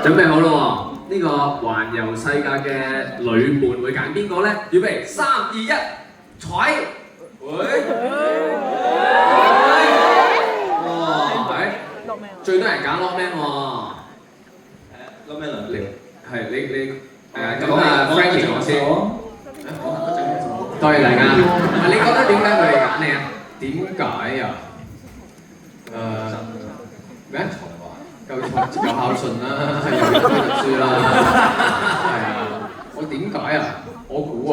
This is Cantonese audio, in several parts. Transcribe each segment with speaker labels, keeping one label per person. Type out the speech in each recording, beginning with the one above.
Speaker 1: 準備好咯喎！呢個環遊世界嘅旅伴會揀邊個咧？預備3、2、1，踩！喂！哇！最多人揀 Lockman 喎。Lockman 兩條。係你咁啊 Frankie 講先。多謝大家。你覺得點解佢哋揀你啊？點解啊？咩？夠孝順啦，又讀書啦，係啊！我點解啊？我估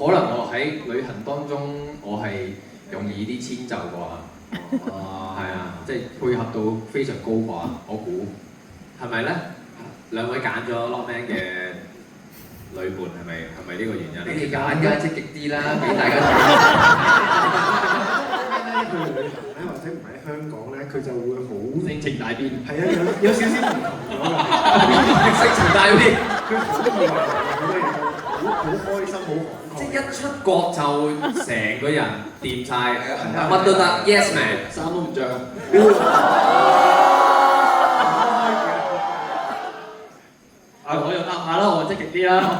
Speaker 1: 可能我喺旅行當中我係容易啲遷就啩，係啊，即係配合到非常高啩，我估係咪咧？兩位揀咗 Lockman 嘅旅伴係咪呢個原因？你哋揀嘅積極啲啦，俾大家睇。
Speaker 2: 去旅行咧，或者唔喺香港咧，佢就會好
Speaker 3: 性情大變。
Speaker 2: 係啊，有少少唔同咗㗎。
Speaker 1: 性情大變，
Speaker 2: 佢好熱情好多嘢，好開心，好慷慨。
Speaker 1: 即係一出國就成個人掂晒，乜都得 ，yes man，
Speaker 3: 衫都唔着。我又答下啦，我積極啲啦。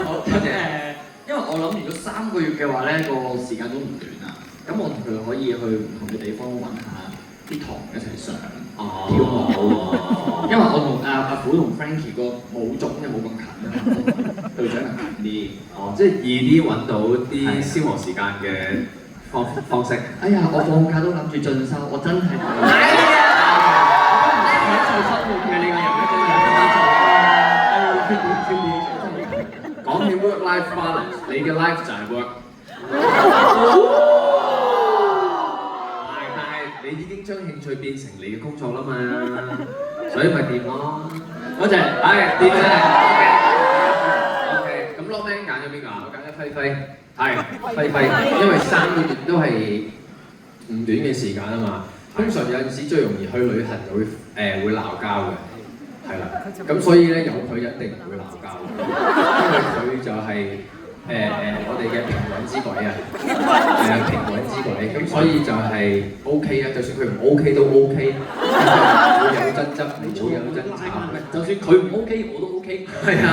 Speaker 3: 因為我諗如果3個月嘅話咧，個時間都唔短啊。咁我同佢可以去唔同嘅地方揾下啲堂一齊上跳舞。因為我同阿虎同 Frankie 個舞種又冇咁近啊，隊長係近啲。
Speaker 1: 即係易啲揾到啲消磨時間嘅方式。
Speaker 3: 哎呀，我放假都諗住進修，我真係享受生活嘅呢個人真係。
Speaker 1: 講起 work-life balance， 你嘅 life 就係 work。你已經將興趣變成你嘅工作啦嘛，所以咪掂咯。
Speaker 3: 多謝，
Speaker 1: 掂真係。OK， 咁 Lockman 揀咗邊個啊？我揀咗輝輝，係輝輝，因為3個月都係唔短嘅時間啊嘛。通常有陣時最容易去旅行就會鬧交嘅，係啦。咁所以咧有佢一定唔會鬧交嘅，因為佢就係、我哋嘅平穩之鬼啊，平穩之鬼，咁所以就係 OK 啊，就算佢唔 OK 都 OK， 唔會有爭執，唔會有爭吵，就算佢唔 OK 我都 OK， 係啊，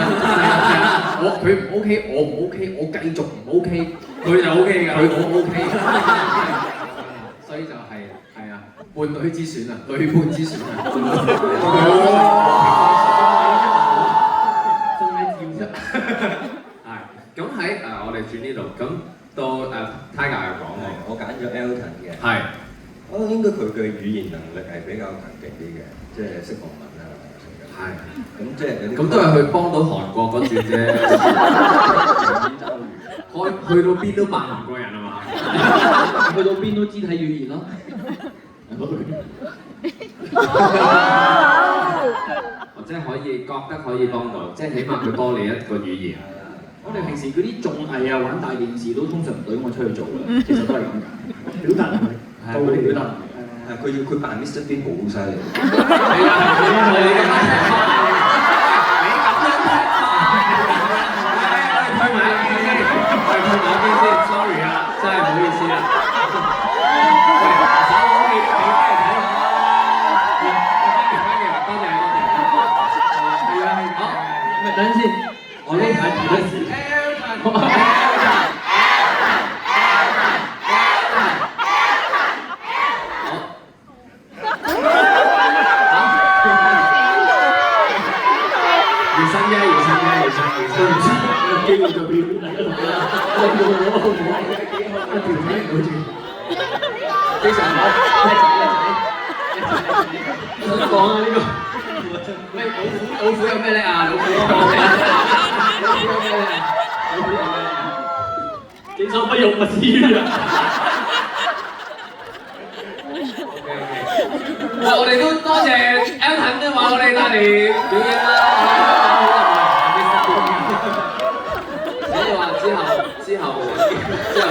Speaker 1: 佢唔 OK 我唔 OK， 我繼續唔 OK， 佢就 OK 㗎，佢我 OK， 所以就係啊，伴侶之選啊，旅伴之選啊，
Speaker 3: 送你跳出。
Speaker 1: 咁喺我哋轉呢度，咁到Tiger 又講喎，
Speaker 4: 我揀咗 Elton 嘅，
Speaker 1: 係，
Speaker 4: 我應該佢嘅語言能力係比較強勁啲嘅，即係識韓文啊，
Speaker 1: 係，
Speaker 4: 咁即係有啲
Speaker 1: 咁都係去幫到韓國嗰轉啫，去到邊都扮韓國人啊嘛，
Speaker 3: 去到邊都肢體語言咯。
Speaker 1: 或者覺得可以幫到，即係起碼佢多你一個語言。
Speaker 3: 我哋平時嗰啲綜藝啊、玩大電視都通常唔對我出去做嘅，其實都係咁㗎。表達能力，到你表達能力。
Speaker 4: 佢扮 Mr. Bean 好犀利。
Speaker 1: 係啊，推埋一邊先 ，sorry 啊，真係唔好意思啊。喂，手可以俾翻嚟睇下。多謝。係啊，好，
Speaker 3: 咪等陣先，我呢排住得時。機會就俾大家讀啦，一條片好似非常好，想講啊呢個，喂老虎有咩叻啊？老虎有咩叻？己所不欲，勿施於人。
Speaker 1: 我哋都多謝 Elton 都話我哋帶嚟表演啦。之後就嚟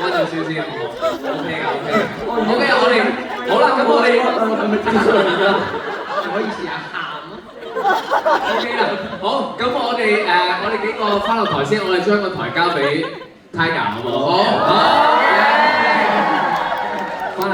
Speaker 1: 溫咗少少，OK 㗎 OK 我哋好啦，咁我哋係咪正常㗎？可以試下喊咯 ，OK 啦，好，咁我哋幾個翻落台先，我哋將個台交俾 Tiger 好唔好？好，翻嚟。